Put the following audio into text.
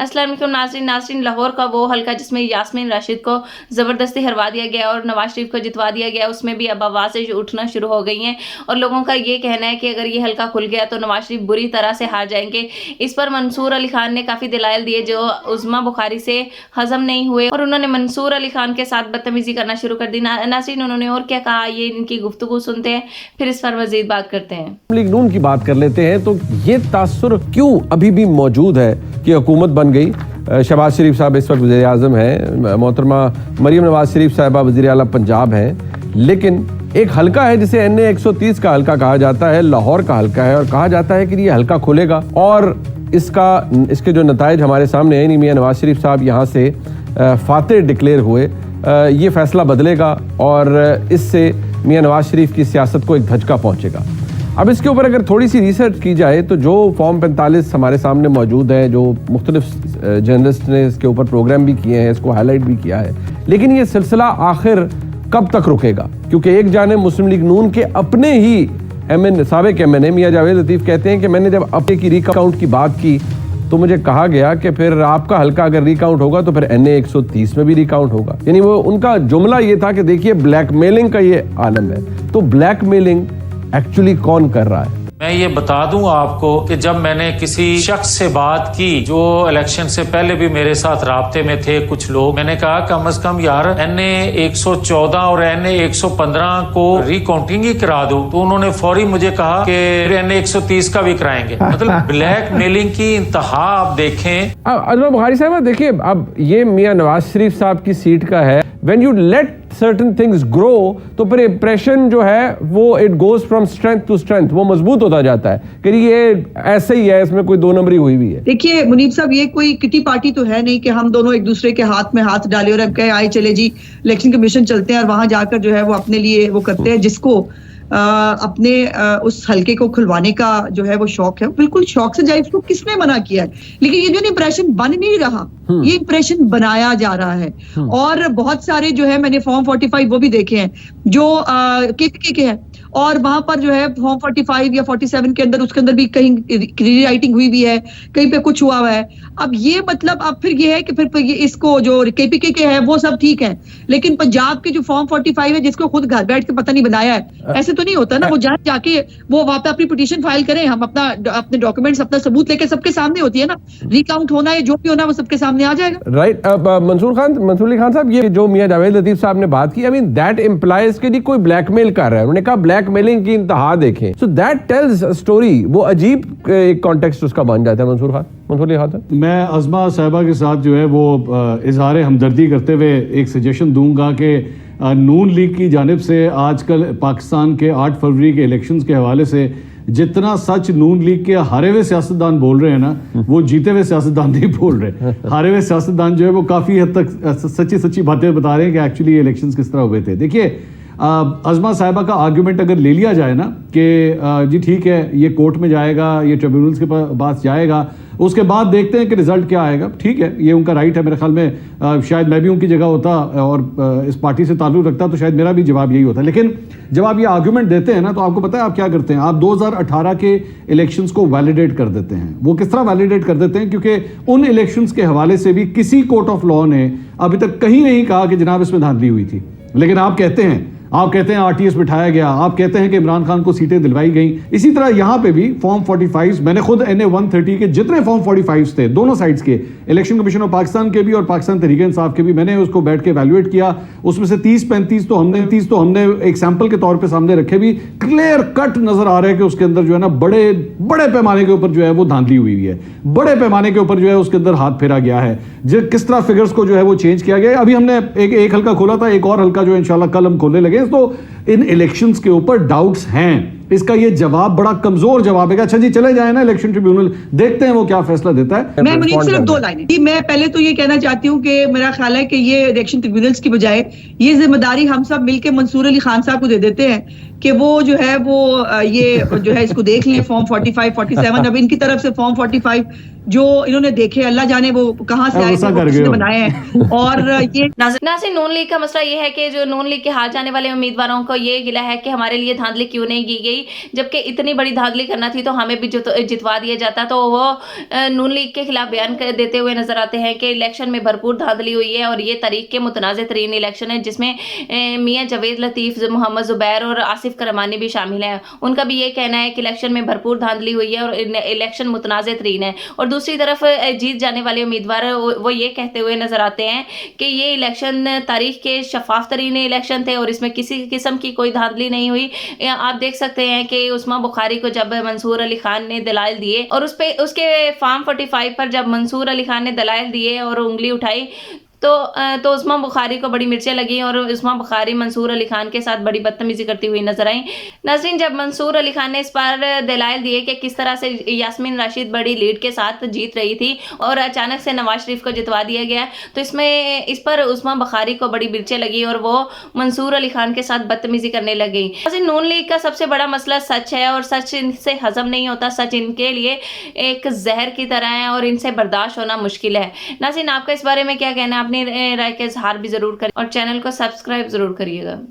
अस्सलाम वालेकुम नाज़रीन, लाहौर का वो हल्का जिसमें यास्मीन राशिद को ज़बरदस्ती हरवा दिया गया और नवाज शरीफ को जितवा दिया गया, उसमें भी अब आवाज़ें उठना शुरू हो गई हैं और लोगों का ये कहना है कि अगर ये हल्का खुल गया तो नवाज शरीफ बुरी तरह से हार जाएंगे। इस पर मंसूर अली खान ने काफ़ी दलाइल दिए जो उज़्मा बुखारी से हज़म नहीं हुए और उन्होंने मंसूर अली खान के साथ बदतमीज़ी करना शुरू कर दी। नाज़रीन, उन्होंने और क्या कहा, ये इनकी गुफ्तगू सुनते हैं, फिर इस पर मज़ीद बात करते हैं। लीग नून की बात कर लेते हैं तो ये तासुर क्यों अभी भी मौजूद है कि हुकूमत बन गई। शहबाज शरीफ साहब इस वक्त वज़ीर आज़म हैं, मोहतरमा मरीम नवाज शरीफ साहिबा वज़ीर आला पंजाब हैं, लेकिन एक हल्का है जिसे NA 130 का हल्का कहा जाता है, लाहौर का हल्का है, और कहा जाता है कि ये हल्का खुलेगा और इसके जो नताइज हमारे सामने हैं, मियां नवाज शरीफ साहब यहाँ से फातेह डिक्लेयर हुए, ये फैसला बदलेगा और इससे मियां नवाज शरीफ की सियासत को एक धचका पहुँचेगा। अब इसके ऊपर अगर थोड़ी सी रिसर्च की जाए तो जो फॉर्म 45 हमारे सामने मौजूद है, जो मुख्तलिफ जर्नलिस्ट ने इसके ऊपर प्रोग्राम भी किए हैं, इसको हाईलाइट भी किया है, लेकिन ये सिलसिला आखिर कब तक रुकेगा? क्योंकि एक जानिब मुस्लिम लीग नून के अपने ही साबिक MNA मियां जावेद लतीफ़ कहते हैं कि मैंने जब अपने की रिकाउंट की बात की तो मुझे कहा गया कि फिर आपका हल्का अगर रिकाउंट होगा तो फिर NA 130 में भी रिकाउंट होगा। यानी वो उनका जुमला ये था कि देखिए ब्लैकमेलिंग का ये आलम है। तो ब्लैकमेलिंग एक्चुअली कौन कर रहा है? मैं ये बता दूं आपको कि जब मैंने किसी शख्स से बात की जो इलेक्शन से पहले भी मेरे साथ राब्ते में थे कुछ लोग, मैंने कहा कम से कम यार NA 114 और NA 115 को रिकाउंटिंग ही करा दो, तो उन्होंने फौरी मुझे कहा कि NA 130 का भी कराएंगे। मतलब ब्लैक मेलिंग की इंतहा आप देखें। अज़मा बुखारी साहब देखिए, अब ये मियां नवाज शरीफ साहब की सीट का है। When you let certain things grow, तो फिर इम्प्रेशन जो है वो it goes from strength to strength, वो मजबूत होता जाता है कि ये ऐसे ही है, इसमें कोई दो नंबरी हुई भी है। देखिए मुनीब साहब, ये कोई किटी पार्टी तो है नहीं कि हम दोनों एक दूसरे के हाथ में हाथ डाले और अब कहे आए चले जी इलेक्शन कमीशन चलते हैं और वहां जाकर जो है वो अपने लिए वो करते हैं। जिसको अपने उस हल्के को खुलवाने का जो है वो शौक है, बिल्कुल शौक से जाए, उसको किसने मना किया है? लेकिन ये जो इंप्रेशन बन नहीं रहा, ये इंप्रेशन बनाया जा रहा है। और बहुत सारे जो है, मैंने फॉर्म 45 वो भी देखे हैं जो KPK के हैं और वहां पर जो है फॉर्म 45 या 47 के अंदर, उसके अंदर भी कहीं रीराइटिंग हुई भी है, कहीं पे कुछ हुआ है। अब ये मतलब अब फिर ये है कि फिर ये इसको जो KPK के है वो सब ठीक है, लेकिन पंजाब के जो फॉर्म 45 है जिसको खुद घर बैठ के पता नहीं बनाया है, ऐसे तो नहीं होता ना। वो जाके वो वहां पे अपनी पिटीशन फाइल करें, हम अपने डॉक्यूमेंट्स, अपना सबूत लेके सबके सामने होती है ना, रिकाउंट होना है जो भी होना है वो सबके सामने आ जाएगा। राइट। मंसूर अली खान साहब, ये जो मियां जावेद लतीफ साहब ने बात की, आई मीन दैट इंप्लाइज कि कोई ब्लैकमेल कर रहा है। उन्होंने कहा ब्लैकमेलिंग की इंतहा देखें, so that tells a story. वो अजीब एक कॉन्टेक्स्ट उसका बन जाता है। मंसूर अली खान साहब, मैं अज़मा साहिबा के साथ जो है वो इजहार हमदर्दी करते हुए एक सजेशन दूंगा कि नून लीग की जानिब से आजकल पाकिस्तान के 8 फरवरी के इलेक्शंस के हवाले से जितना सच नून लीग के हारे हुए सियासतदान बोल रहे हैं ना, वो जीते हुए सियासतदान नहीं बोल रहे। हारे हुए सियासतदान जो है वो काफ़ी हद तक सच्ची बातें बता रहे हैं कि एक्चुअली इलेक्शंस किस तरह हुए थे। देखिए अज़मा साहिबा का आर्गूमेंट अगर ले लिया जाए ना कि जी ठीक है, ये कोर्ट में जाएगा, ये ट्रिब्यूनल्स के पास जाएगा, उसके बाद देखते हैं कि रिजल्ट क्या आएगा, ठीक है, ये उनका राइट है। मेरे ख्याल में शायद मैं भी उनकी जगह होता और इस पार्टी से ताल्लुक़ रखता तो शायद मेरा भी जवाब यही होता। लेकिन जब आप ये आर्गूमेंट देते हैं ना, तो आपको पता है आप क्या करते हैं? आप 2018 के इलेक्शंस को वैलिडेट कर देते हैं। वो किस तरह वैलिडेट कर देते हैं? क्योंकि उन इलेक्शंस के हवाले से भी किसी कोर्ट ऑफ लॉ ने अभी तक कहीं नहीं कहा कि जनाब इसमें धांधली हुई थी, लेकिन आप कहते हैं RTS बिठाया गया, आप कहते हैं कि इमरान खान को सीटें दिलवाई गई। इसी तरह यहाँ पे भी फॉर्म 45, मैंने खुद NA 130 के जितने फॉर्म 45 थे दोनों साइड्स के, इलेक्शन कमीशन ऑफ पाकिस्तान के भी और पाकिस्तान तहरीक इंसाफ के भी, मैंने उसको बैठ के एवेल्युएट किया। उसमें से 30-35 तो हमने एक सैंपल के तौर पे सामने रखे भी, क्लियर कट नजर आ रहा है कि उसके अंदर जो है ना बड़े पैमाने के ऊपर जो है वो धांधली हुई है, बड़े पैमाने के ऊपर जो है उसके अंदर हाथ फेरा गया है, जो किस तरह फिगर्स को जो है वो चेंज किया गया। अभी हमने एक हल्का खोला था, एक और हल्का जो इंशाल्लाह कल हम खोलने लगे। तो इन इलेक्शंस के ऊपर डाउट्स हैं, इसका ये जवाब बड़ा कमजोर जवाब है। अच्छा जी चले जाए ना इलेक्शन ट्रिब्यूनल, देखते हैं वो क्या फैसला देता है। मैं मुनीब सिर्फ 2 लाइनें, मैं पहले तो ये कहना चाहती हूँ कि मेरा ख्याल है कि ये इलेक्शन ट्रिब्यूनल्स की बजाय ये जिम्मेदारी हम सब मिलकर मंसूर अली खान साहब को दे देते हैं कि वो जो है वो ये जो है इसको देख लें, फॉर्म 45, 47। अब इनकी तरफ से फॉर्म 45 जो इन्होंने देखे, अल्लाह जाने वो कहाँ से आए गुस्सा थे, वो कर किसने गए हो। बनाए हैं। और ये नाज़रीन, नून लीग का मसला ये है कि जो नून लीग के हार जाने वाले उम्मीदवारों को ये गिला है कि हमारे लिए धांधली क्यों नहीं की गई, जबकि इतनी बड़ी धांधली करना थी तो हमें भी जितवा दिया जाता। तो वो नून लीग के खिलाफ बयान देते हुए नजर आते हैं कि इलेक्शन में भरपूर धांधली हुई है और ये तारीख के मुतनाज़ तरीन इलेक्शन है, जिसमें मियाँ जावेद लतीफ़, मोहम्मद ज़ुबैर और आसिफ करमानी भी शामिल हैं। उनका भी ये कहना है कि इलेक्शन में भरपूर धांधली हुई है और इलेक्शन मुतनाज़ तरीन है। और दूसरी तरफ जीत जाने वाले उम्मीदवार वो ये कहते हुए नजर आते हैं कि ये इलेक्शन तारीख के शफाफ तरीन इलेक्शन थे और इसमें किसी किस्म की कोई धांधली नहीं हुई। आप देख सकते हैं कि उस्मा बुखारी को जब मंसूर अली खान ने दलाइल दिए और उसके फॉर्म 45 पर जब मंसूर अली खान ने दलाइल दिए और उंगली उठाई तो उस्मा बुखारी को बड़ी मिर्चें लगी और उस्मा बुखारी मंसूर अली खान के साथ बड़ी बदतमीजी करती हुई नजर आई। नाज़रीन, जब मंसूर अली खान ने इस पर दलाइल दिए कि किस तरह से यास्मीन राशिद बड़ी लीड के साथ जीत रही थी और अचानक से नवाज शरीफ को जितवा दिया गया, तो इस पर उस्मा बुखारी को बड़ी मिर्चें लगी और वो मंसूर अली खान के साथ बदतमीजी करने लग गई। नाज़रीन, नून लीग का सबसे बड़ा मसला सच है और सच इनसे हजम नहीं होता। सच इनके लिए एक जहर की तरह है और इनसे बर्दाश्त होना मुश्किल है। नाज़रीन, आपका इस बारे में क्या कहना है? अपनी राय का इजहार भी जरूर करें और चैनल को सब्सक्राइब जरूर करिएगा।